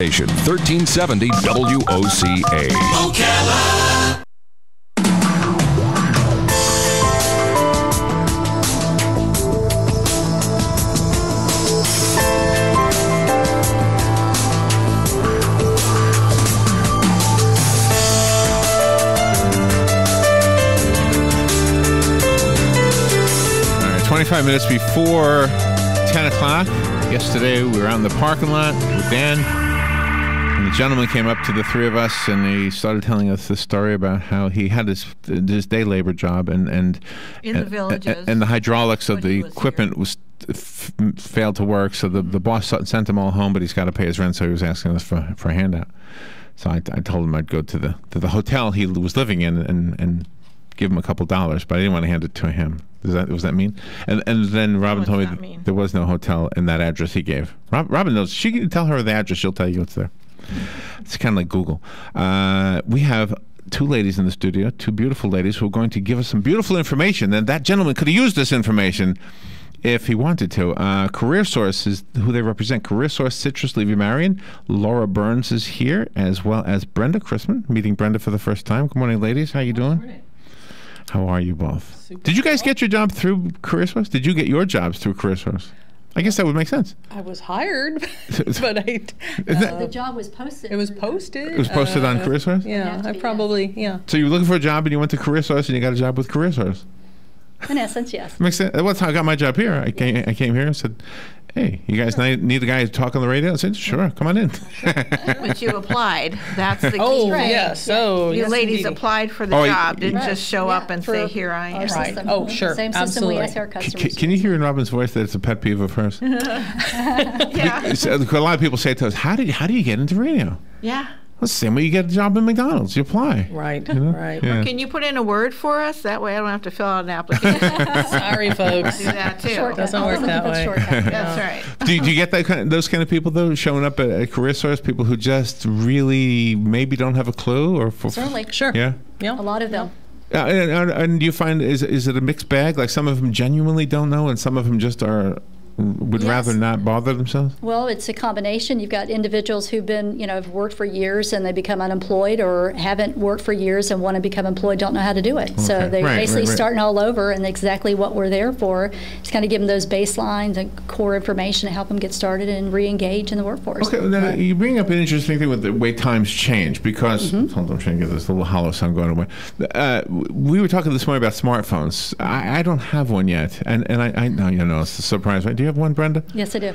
Station 1370 WOCA. Ocala. All right, 25 minutes before 10 o'clock. Yesterday, we were out in the parking lot with Dan, and the gentleman came up to the three of us, and he started telling us this story about how he had his day labor job, and in the villages, and the hydraulics of the equipment failed to work, so the boss sent him all home, but he's got to pay his rent, so he was asking us for a handout. So I told him I'd go to the hotel he was living in and give him a couple dollars, but I didn't want to hand it to him. Was that mean? And then Robin told me there was no hotel in that address he gave. Robin knows. She can tell her the address. She'll tell you what's there. It's kind of like Google. We have two ladies in the studio, two beautiful ladies who are going to give us some beautiful information. And that gentleman could have used this information if he wanted to. CareerSource is who they represent. CareerSource, Citrus, Levy, Marion. Laura Burns is here, as well as Brenda Chrisman. Meeting Brenda for the first time. Good morning, ladies. How you doing? Good morning. How are you both? Super. Did you guys get your job through CareerSource? Did you get your jobs through CareerSource? I guess that would make sense. I was hired, but the job was posted. It was posted. It was posted on CareerSource? Yeah, I probably, yeah. So you were looking for a job and you went to CareerSource and you got a job with CareerSource? In essence, yes. Makes sense. That's how I got my job here. I came here and said, hey, you guys need a guy to talk on the radio? I said, sure, come on in. But you applied. That's the key. Oh, yes. So you ladies applied for the job, didn't just show up and say, here I am. Right. Oh, sure. Same system we ask our customers. Can you hear in Robin's voice that it's a pet peeve of hers? Yeah. A lot of people say to us, how do you get into radio? Yeah. Well, it's the same way you get a job in McDonald's. You apply. Right, you know? right. Yeah. Can you put in a word for us? That way I don't have to fill out an application. Sorry, folks. Do that, too. Shortcut. Doesn't work that way. That's right. Do you get those kind of people, though, showing up at CareerSource, people who just really maybe don't have a clue? Or Certainly. Sure. Yeah? A lot of them. And do you find, is it a mixed bag? Like some of them genuinely don't know and some of them just would rather not bother themselves? Well, it's a combination. You've got individuals who've been, have worked for years and they become unemployed, or haven't worked for years and want to become employed, don't know how to do it. Okay. So they're basically starting all over, and exactly what we're there for is kind of give them those baselines and core information to help them get started and re-engage in the workforce. Okay, now you bring up an interesting thing with the way times change, because, hold on, I'm trying to get this little hollow sound going away. We were talking this morning about smartphones. I don't have one yet, and I know, it's a surprise, right? Do you have one, Brenda? Yes, I do.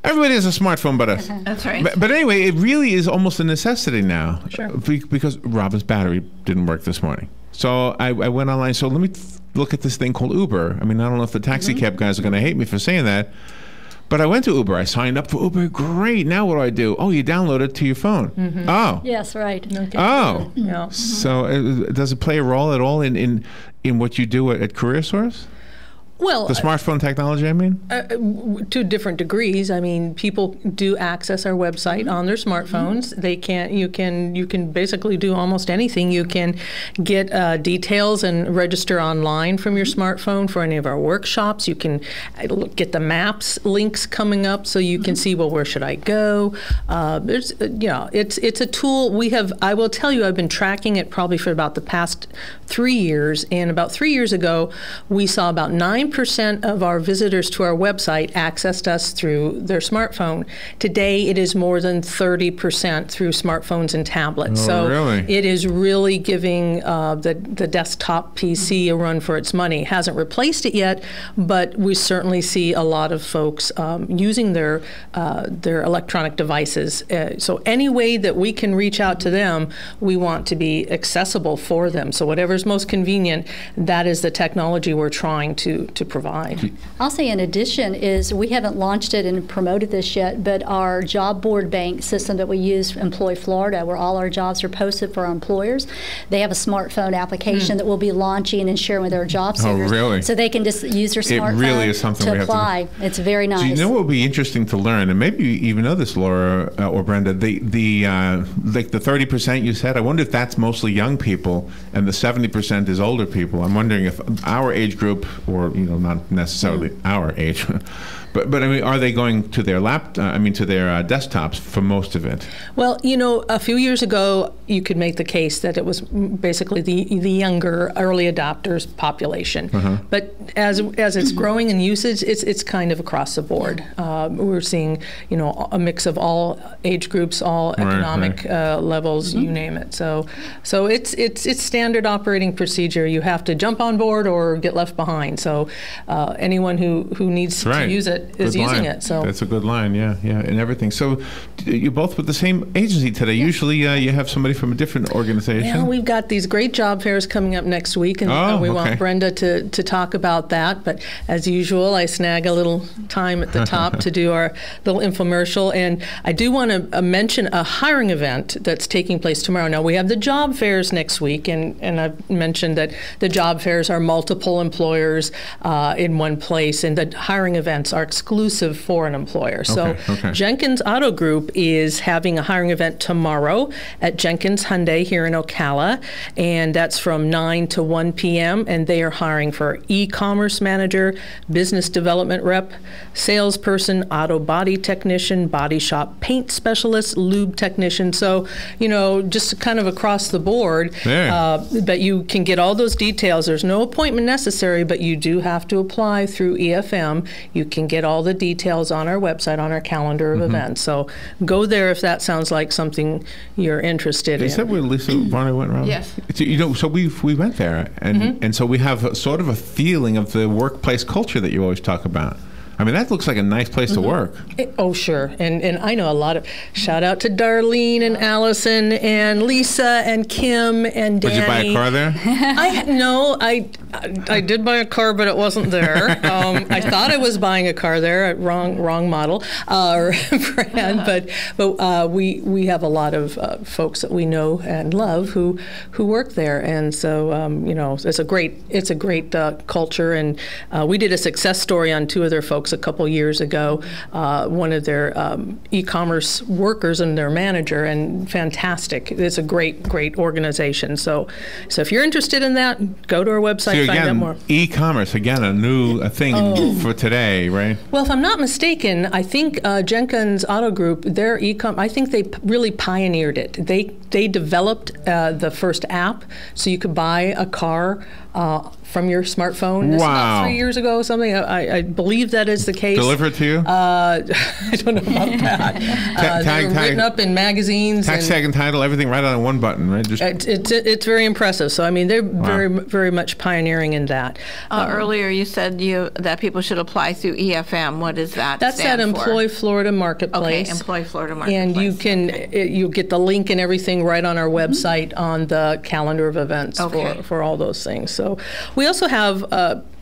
Everybody has a smartphone but us. That's right. But anyway, it really is almost a necessity now. Sure. Because Robin's battery didn't work this morning. So I went online. So let me look at this thing called Uber. I mean, I don't know if the taxi cab guys are going to hate me for saying that. But I went to Uber. I signed up for Uber. Great. Now what do? Oh, you download it to your phone. Oh. Yes, right. Okay. Oh. Yeah. So does it play a role at all in what you do at CareerSource? Well, the smartphone technology, I mean? To different degrees. I mean, people do access our website on their smartphones. They you can basically do almost anything. You can get details and register online from your smartphone for any of our workshops. You can get the maps links coming up so you can see, well, where should I go? It's a tool I will tell you, I've been tracking it probably for about the past 3 years, and about 3 years ago, we saw about 9% of our visitors to our website accessed us through their smartphone. Today, it is more than 30% through smartphones and tablets. Really? It is really giving the desktop PC a run for its money. It hasn't replaced it yet, but we certainly see a lot of folks using their electronic devices. So any way that we can reach out to them, we want to be accessible for them. So whatever's most convenient, that is the technology we're trying to provide. I'll say in addition is we haven't launched it and promoted this yet, but our job board bank system that we use for Employ Florida, where all our jobs are posted for our employers, they have a smartphone application that we'll be launching and sharing with our job seekers. Oh, really? So they can just use their smartphone really is something to apply. It's very nice. Do you know what would be interesting to learn, and maybe you even know this, Laura or Brenda, like the 30% you said, I wonder if that's mostly young people and the 70% is older people. I'm wondering if our age group, or not necessarily our age, But I mean, are they going to their to their desktops for most of it? Well, a few years ago, you could make the case that it was basically the younger early adopters population. But as it's growing in usage, it's kind of across the board. We're seeing a mix of all age groups, all economic levels, you name it. So it's standard operating procedure. You have to jump on board or get left behind. So anyone who needs to use it is using it. So that's a good line. Yeah, and everything. So you're both with the same agency today. Yeah. Usually you have somebody from a different organization. Well, we've got these great job fairs coming up next week, and we want Brenda to talk about that. But as usual, I snag a little time at the top to do our little infomercial. And I do want to mention a hiring event that's taking place tomorrow. Now, we have the job fairs next week, and I've mentioned that the job fairs are multiple employers in one place, and the hiring events are exclusive for an employer. So Jenkins Auto Group is having a hiring event tomorrow at Jenkins Hyundai here in Ocala, and that's from 9 to 1 p.m., and they are hiring for e-commerce manager, business development rep, salesperson, auto body technician, body shop paint specialist, lube technician. So, just kind of across the board. But you can get all those details. There's no appointment necessary, but you do have to apply through EFM. You can get all the details on our website, on our calendar of events. So go there if that sounds like something you're interested in. Is that where Lisa Varney went around? Yes. So we went there, and so we have sort of a feeling of the workplace culture that you always talk about. I mean, that looks like a nice place to work. Sure. And I know a lot of, shout out to Darlene and Allison and Lisa and Kim and Danny. Did you buy a car there? I did buy a car, but it wasn't there. I thought I was buying a car there, wrong model or brand, but we have a lot of folks that we know and love who work there, and so it's a great culture, and we did a success story on two of their folks a couple years ago, one of their e-commerce workers and their manager, and fantastic. It's a great organization. So if you're interested in that, go to our website, find out more. E-commerce, again, a new thing for today, right? Well, if I'm not mistaken, I think Jenkins Auto Group, their e-com, I think they really pioneered it. They developed the first app, so you could buy a car from your smartphone. This about 3 years ago, something. I believe that is the case. Delivered to you? I don't know about that. They're written up in magazines. Tax tag and title, everything right on one button, right? It's very impressive. So, I mean, they're very much pioneering in that. Earlier you said that people should apply through EFM. What is that? That's that Employ Florida Marketplace. Okay, Employ Florida Marketplace. And you get the link and everything right on our website on the calendar of events for all those things. So we also have,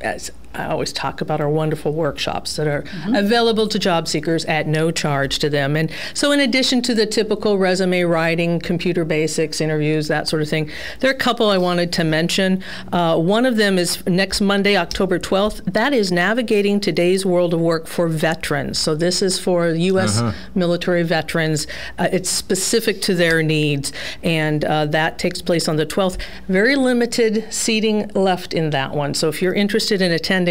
as I always talk about, our wonderful workshops that are available to job seekers at no charge to them. And so in addition to the typical resume writing, computer basics, interviews, that sort of thing, there are a couple I wanted to mention. One of them is next Monday, October 12th. That is Navigating Today's World of Work for Veterans. So this is for U.S. military veterans. It's specific to their needs. And that takes place on the 12th. Very limited seating left in that one. So if you're interested in attending,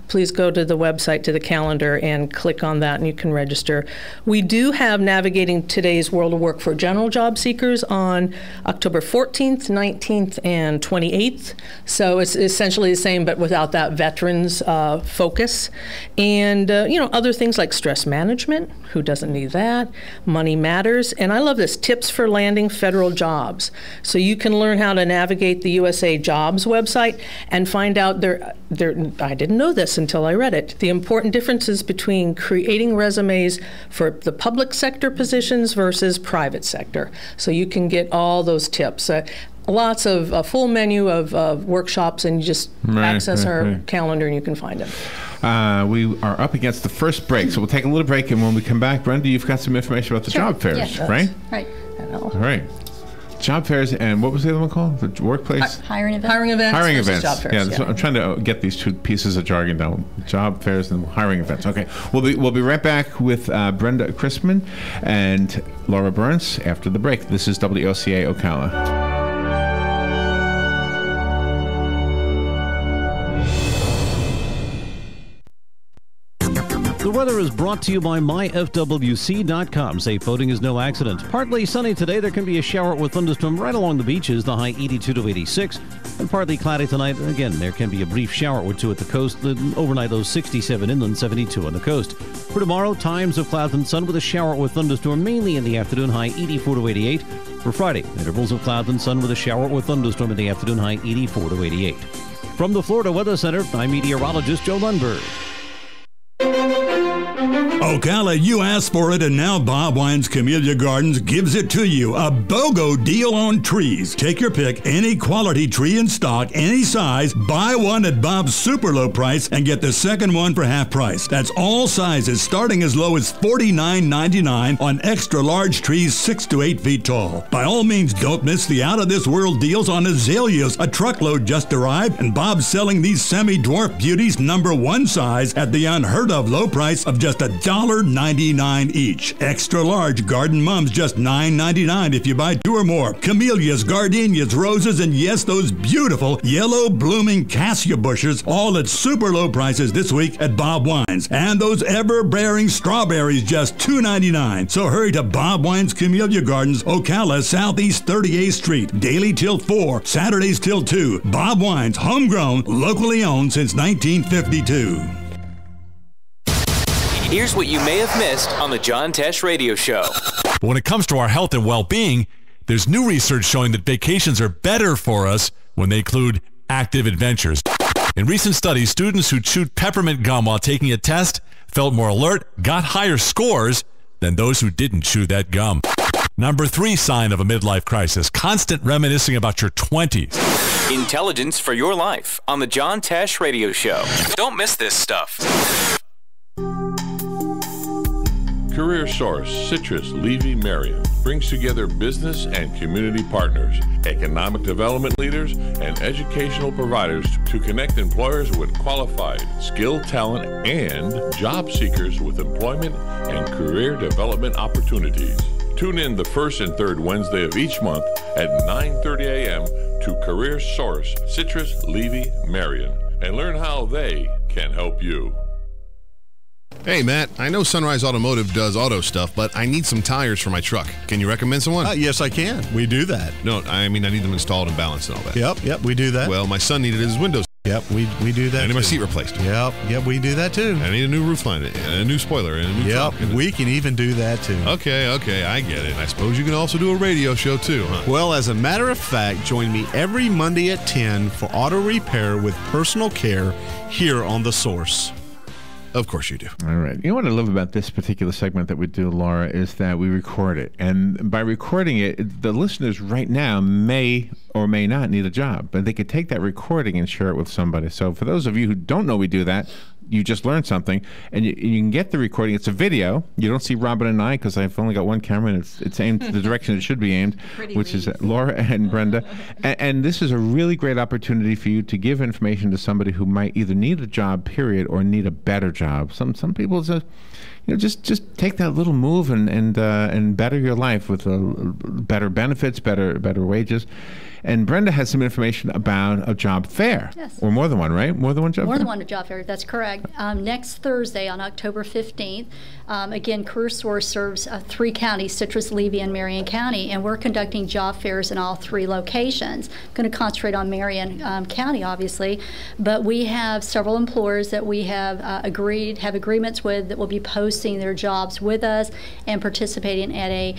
please go to the website, to the calendar, and click on that, and you can register. We do have Navigating Today's World of Work for general job seekers on October 14th, 19th, and 28th. So it's essentially the same, but without that veterans focus. And, other things like stress management. Who doesn't need that? Money matters. And I love this, tips for landing federal jobs. So you can learn how to navigate the USA Jobs website and find out I didn't know this until I read it, the important differences between creating resumes for the public sector positions versus private sector. So you can get all those tips. Lots of a full menu of workshops, and you just access our calendar and you can find them. We are up against the first break, so we'll take a little break, and when we come back, Brenda, you've got some information about the job fairs, right? Right. All right. Job fairs, and what was the other one called? The workplace? Hiring events. Hiring events. Job fairs, I'm trying to get these two pieces of jargon down. Job fairs and hiring events. Okay. We'll be right back with Brenda Chrisman and Laura Burns after the break. This is WOCA Ocala. The weather is brought to you by myfwc.com. Safe boating is no accident. Partly sunny today. There can be a shower with thunderstorm right along the beaches, the high 82 to 86. And partly cloudy tonight. Again, there can be a brief shower or two at the coast. Overnight, those 67 inland, 72 on the coast. For tomorrow, times of clouds and sun with a shower with thunderstorm mainly in the afternoon, high 84 to 88. For Friday, intervals of clouds and sun with a shower with thunderstorm in the afternoon, high 84 to 88. From the Florida Weather Center, I'm meteorologist Joe Lundberg. Ocala, you asked for it, and now Bob Wine's Camellia Gardens gives it to you. A BOGO deal on trees. Take your pick, any quality tree in stock, any size. Buy one at Bob's super low price and get the second one for half price. That's all sizes, starting as low as $49.99 on extra large trees 6 to 8 feet tall. By all means, don't miss the out-of-this-world deals on azaleas. A truckload just arrived, and Bob's selling these semi-dwarf beauties #1 size at the unheard-of low price of just $1.99 each. Extra large garden mums just $9.99 if you buy 2 or more. Camellias, gardenias, roses, and yes, those beautiful yellow blooming cassia bushes, all at super low prices this week at Bob Wine's. And those ever-bearing strawberries just $2.99. So hurry to Bob Wine's Camellia Gardens, Ocala, Southeast 38th Street. Daily till 4, Saturdays till 2. Bob Wine's, homegrown, locally owned since 1952. Here's what you may have missed on the John Tesh Radio Show. When it comes to our health and well-being, there's new research showing that vacations are better for us when they include active adventures. In recent studies, students who chewed peppermint gum while taking a test felt more alert, got higher scores than those who didn't chew that gum. Number 3 sign of a midlife crisis, constant reminiscing about your 20s. Intelligence for your life on the John Tesh Radio Show. Don't miss this stuff. CareerSource, Citrus, Levy, Marion brings together business and community partners, economic development leaders, and educational providers to connect employers with qualified, skilled talent and job seekers with employment and career development opportunities. Tune in the first and third Wednesday of each month at 9:30 a.m. to CareerSource, Citrus, Levy, Marion, and learn how they can help you. Hey, Matt, I know Sunrise Automotive does auto stuff, but I need some tires for my truck. Can you recommend someone? Yes, I can. We do that. No, I mean I need them installed and balanced and all that. Yep, we do that. Well, my son needed his windows. Yep, we do that. I need my seat replaced. Yep, we do that too. I need a new roof line, and a new spoiler, and a new trunk. We can even do that too. Okay, I get it. I suppose you can also do a radio show too, huh? Well, as a matter of fact, join me every Monday at 10 for auto repair with personal care here on The Source. Of course you do. All right. You know what I love about this particular segment that we do, Laura, is that we record it. And by recording it, the listeners right now may or may not need a job, but they could take that recording and share it with somebody. So for those of you who don't know we do that, you just learned something, and you can get the recording. It's a video. You don't see Robin and I because I've only got one camera, and it's aimed the direction it should be aimed, which is at Laura and Brenda. And this is a really great opportunity for you to give information to somebody who might either need a job, period, or need a better job. Some people just take that little move and better your life with better benefits, better wages. And Brenda has some information about a job fair. Yes. Or more than one, right? More than one job fair? More than one job fair, that's correct. Next Thursday on October 15th, again, CareerSource serves 3 counties, Citrus, Levy, and Marion County, and we're conducting job fairs in all 3 locations. I'm going to concentrate on Marion County, obviously, but we have several employers that we have agreements with that will be posting their jobs with us and participating at a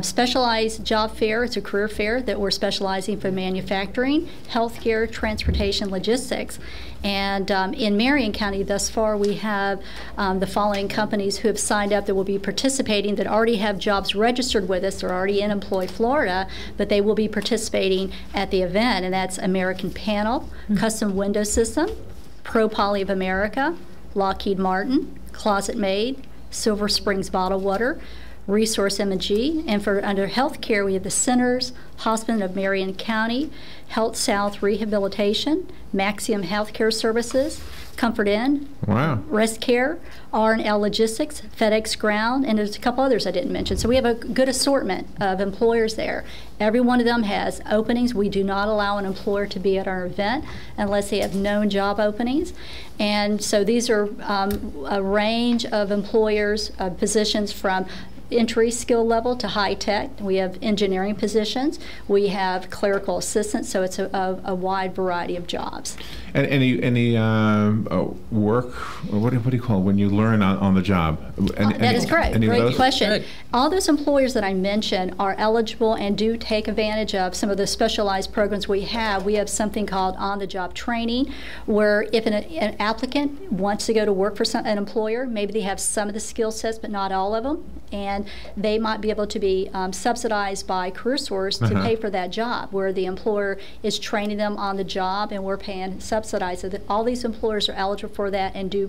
specialized job fair. It's a career fair that we're specializing for manufacturing, healthcare, transportation, logistics. And in Marion County, thus far, we have the following companies who have signed up that will be participating that already have jobs registered with us. They're already in Employ Florida, but they will be participating at the event, and that's American Panel, Custom Window System, Pro Poly of America, Lockheed Martin, Closet Made, Silver Springs Bottled Water, Resource M&G, and for under healthcare, we have the Centers, Hospital of Marion County, Health South Rehabilitation, Maxium Healthcare Services, Comfort Inn, wow, Rest Care, R&L Logistics, FedEx Ground, and there's a couple others I didn't mention. So we have a good assortment of employers there. Every one of them has openings. We do not allow an employer to be at our event unless they have known job openings. And so these are a range of employers, positions from entry skill level to high tech. We have engineering positions. We have clerical assistants, so it's a wide variety of jobs. And any work, what do you call it, when you learn on the job? That is correct. Great question. Good. All those employers that I mentioned are eligible and do take advantage of some of the specialized programs we have. We have something called on-the-job training, where if an applicant wants to go to work for an employer, maybe they have some of the skill sets but not all of them, and they might be able to be subsidized by CareerSource to pay for that job, where the employer is training them on the job and we're paying subsidized. So that all these employers are eligible for that and do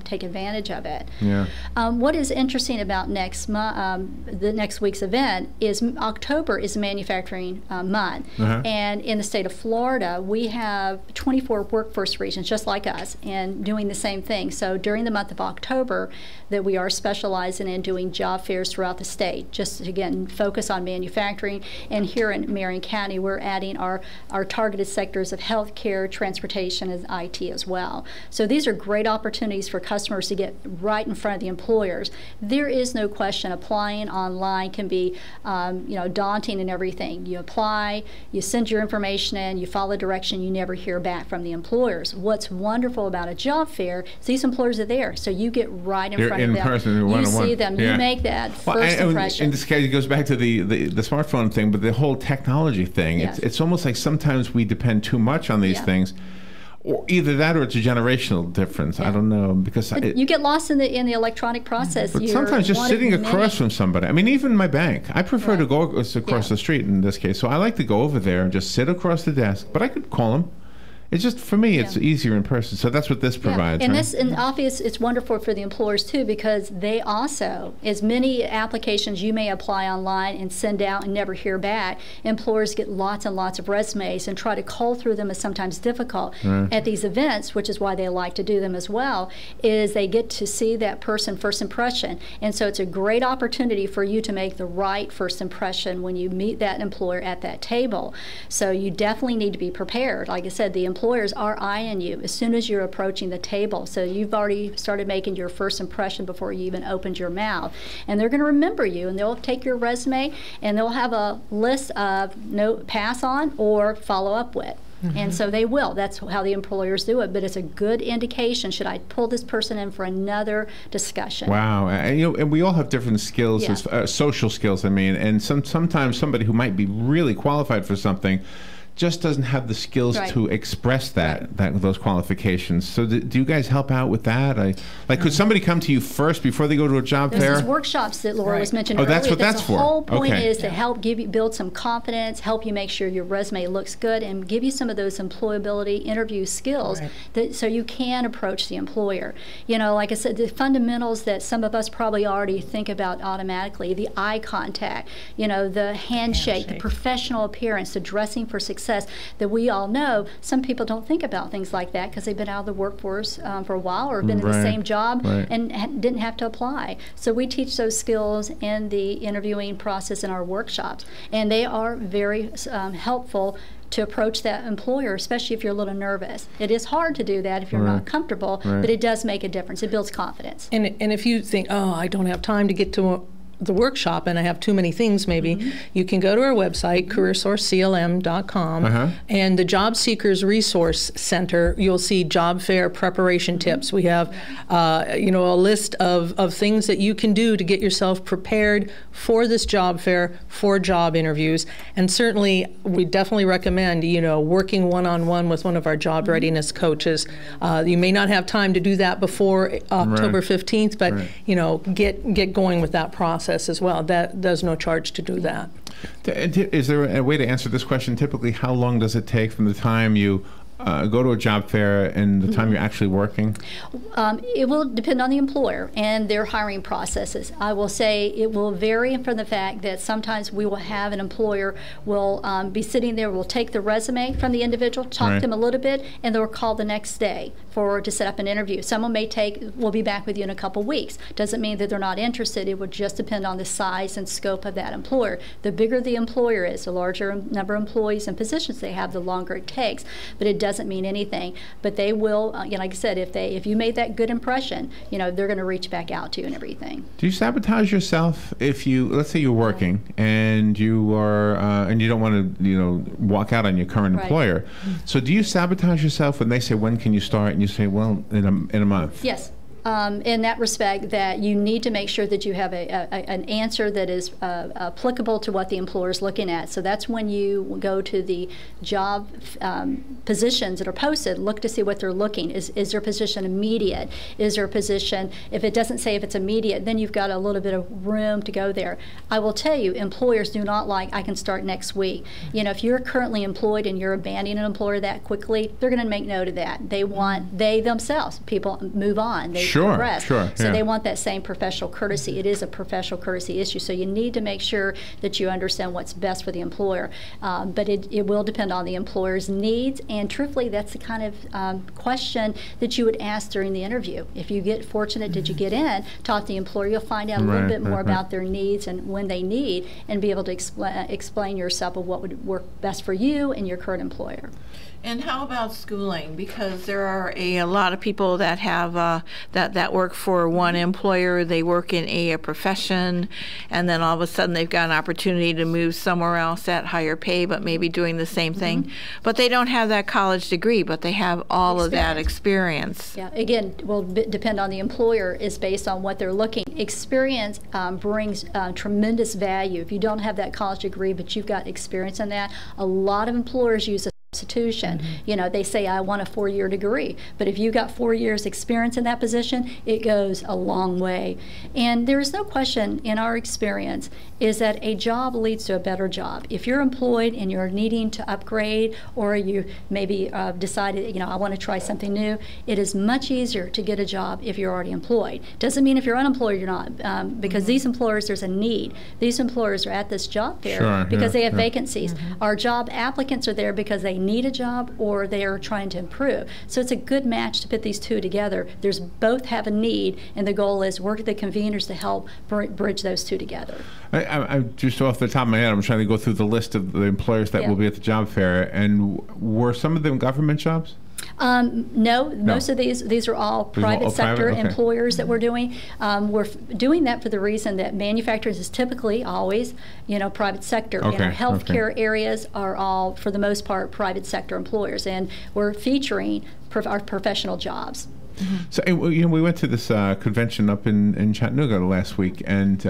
take advantage of it. Yeah. What is interesting about the next week's event is October is manufacturing month, and in the state of Florida we have 24 workforce regions just like us and doing the same thing. So during the month of October that we are specializing in doing job fairs throughout the state, just to, again, focus on manufacturing. And here in Marion County we're adding our targeted sectors of healthcare, transportation, and IT as well. So these are great opportunities for customers to get right in front of the employers. There is no question applying online can be daunting and everything. You apply, you send your information in, you follow direction, you never hear back from the employers. What's wonderful about a job fair is these employers are there, so you get right in front of them. Person, you see them, you make that first impression. In this case, it goes back to the smartphone thing, but the whole technology thing. Yes. It's almost like sometimes we depend too much on these things. Or either that, or it's a generational difference. I don't know, because you get lost in the electronic process. But sometimes just sitting across from somebody. I mean, even my bank, I prefer to go across the street in this case. So I like to go over there and just sit across the desk. But I could call them. It's just, for me, it's easier in person. So that's what this provides. And right? and obviously it's wonderful for the employers too, because they also, as many applications you may apply online and send out and never hear back, employers get lots and lots of resumes, and try to cull through them is sometimes difficult. At these events, which is why they like to do them as well, is they get to see that person first impression. And so it's a great opportunity for you to make the right first impression when you meet that employer at that table. So you definitely need to be prepared. Like I said, the employers are eyeing you as soon as you're approaching the table. So you've already started making your first impression before you even opened your mouth. And they're going to remember you, and they'll take your resume and they'll have a list of pass on or follow up with. And so they will. That's how the employers do it. But it's a good indication. Should I pull this person in for another discussion? Wow. And we all have different skills, social skills, I mean. And sometimes somebody who might be really qualified for something just doesn't have the skills to express those qualifications. So do you guys help out with that? Could somebody come to you first before they go to a job fair? There's these workshops that Laura was mentioning earlier. That's what that's for. The whole point is to help build some confidence, help you make sure your resume looks good, and give you some of those employability interview skills so you can approach the employer. You know, like I said, the fundamentals that some of us probably already think about automatically, the eye contact, the handshake, the professional appearance, the dressing for success, that we all know. Some people don't think about things like that because they've been out of the workforce for a while, or been in the same job and didn't have to apply. So we teach those skills in the interviewing process in our workshops, and they are very helpful to approach that employer, especially if you're a little nervous. It is hard to do that if you're not comfortable, but it does make a difference. It builds confidence. And if you think, oh, I don't have time to get to the workshop and I have too many things maybe, you can go to our website, CareerSourceCLM.com, and the Job Seekers Resource Center, you'll see job fair preparation tips. We have a list of things that you can do to get yourself prepared for this job fair, for job interviews. And certainly we definitely recommend working one-on-one with one of our job readiness coaches. You may not have time to do that before October 15th, but get going with that process as well. There's no charge to do that. Is there a way to answer this question? Typically, how long does it take from the time you go to a job fair and the time you're actually working? It will depend on the employer and their hiring processes. I will say it will vary from the fact that sometimes we will have an employer will be sitting there, will take the resume from the individual, talk to them a little bit, and they'll call the next day to set up an interview. Someone will be back with you in a couple weeks. Doesn't mean that they're not interested. It would just depend on the size and scope of that employer. The bigger the employer is, the larger number of employees and positions they have, the longer it takes. But it doesn't mean anything. But they will, like I said, if you made that good impression, they're going to reach back out to you and everything. Do you sabotage yourself if let's say you're working and you are and you don't want to walk out on your current employer? So do you sabotage yourself when they say when can you start and you say, well, in a month? Yes. In that respect, that you need to make sure that you have an answer that is applicable to what the employer is looking at. So that's when you go to the job positions that are posted, look to see what they're looking. Is their position immediate? Is there a position, if it doesn't say if it's immediate, then you've got a little bit of room to go there. I will tell you, employers do not like, I can start next week. If you're currently employed and you're abandoning an employer that quickly, they're going to make note of that. They themselves, people move on. They progress. So they want that same professional courtesy. It is a professional courtesy issue. So you need to make sure that you understand what's best for the employer. But it will depend on the employer's needs. And truthfully, that's the kind of question that you would ask during the interview. If you get fortunate, did you get in, talk to the employer, you'll find out a little bit more about their needs and when they need, and be able to explain yourself of what would work best for you and your current employer. And how about schooling? Because there are a lot of people that have that work for one employer. They work in a profession, and then all of a sudden they've got an opportunity to move somewhere else at higher pay, but maybe doing the same thing. But they don't have that college degree, but they have all of that experience. Yeah. Again, will depend on the employer. Is based on what they're looking. Experience brings tremendous value. If you don't have that college degree, but you've got experience in that, a lot of employers use a substitution. They say, I want a 4-year degree, but if you got 4 years experience in that position, it goes a long way. And there is no question in our experience is that a job leads to a better job. If you're employed and you're needing to upgrade, or you maybe decided, I want to try something new, it is much easier to get a job if you're already employed. Doesn't mean if you're unemployed you're not, because these employers, there's a need. These employers are at this job fair because they have vacancies. Our job applicants are there because they need a job or they are trying to improve. So it's a good match to put these two together. There's both have a need, and the goal is work with the conveners to help bridge those two together. I just off the top of my head, I'm trying to go through the list of the employers that will be at the job fair, and were some of them government jobs? No, most of these are all private sector employers that we're doing. We're doing that for the reason that manufacturers is typically always, private sector. And our healthcare areas are all, for the most part, private sector employers, and we're featuring our professional jobs. So we went to this convention up in Chattanooga last week, and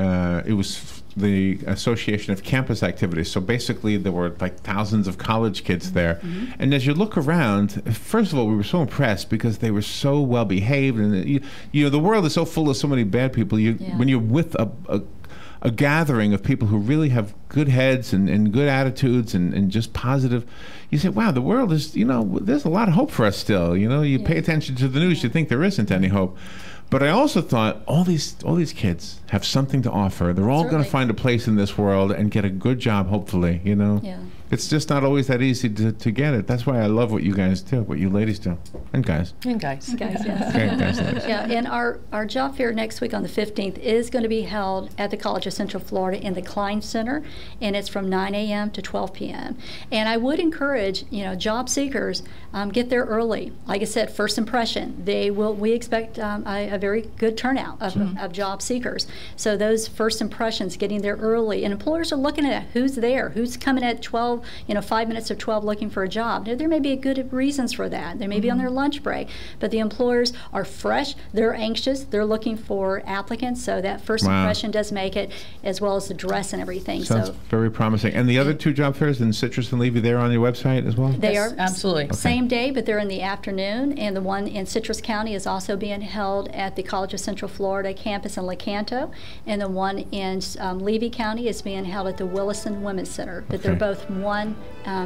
it was the Association of Campus Activities. So basically there were like thousands of college kids there. And as you look around, first of all, we were so impressed because they were so well behaved, and the world is so full of so many bad people. When you're with a gathering of people who really have good heads and good attitudes and just positive, you say, wow, the world is, there's a lot of hope for us still. You pay attention to the news, you think there isn't any hope. But I also thought all these kids have something to offer. They're all going to find a place in this world and get a good job, hopefully. It's just not always that easy to get it. That's why I love what you guys do, what you ladies do, and guys. Yes. Guys. And our job fair next week on the 15th is going to be held at the College of Central Florida in the Klein Center, and it's from 9 a.m. to 12 p.m. And I would encourage, job seekers, get there early. Like I said, first impression. We expect a very good turnout of job seekers. So those first impressions, getting there early, and employers are looking at who's there, who's coming at 12. 5 minutes of 12 looking for a job. Now, there may be good reasons for that. They may be on their lunch break, but the employers are fresh, they're anxious, they're looking for applicants, so that first impression does make it, as well as the dress and everything. Sounds very promising. And the other two job fairs in Citrus and Levy, they're on your website as well? They are. Absolutely. Same day, but they're in the afternoon, and the one in Citrus County is also being held at the College of Central Florida campus in Lecanto, and the one in Levy County is being held at the Williston Women's Center. But they're both 1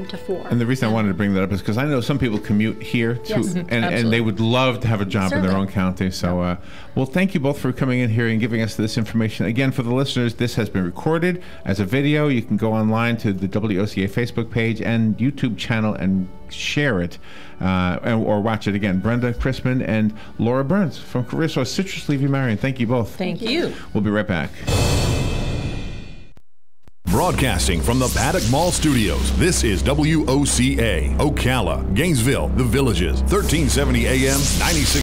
to 4. And the reason I wanted to bring that up is because I know some people commute here to, Yes. and they would love to have a job in their own county. So, well, thank you both for coming in here and giving us this information. Again, for the listeners, this has been recorded as a video. You can go online to the WOCA Facebook page and YouTube channel and share it or watch it again. Brenda Chrisman and Laura Burns from CareerSource, Citrus, Levy, Marion. Thank you both. Thank you. We'll be right back. Broadcasting from the Paddock Mall Studios, this is WOCA, Ocala, Gainesville, The Villages, 1370 AM, 96.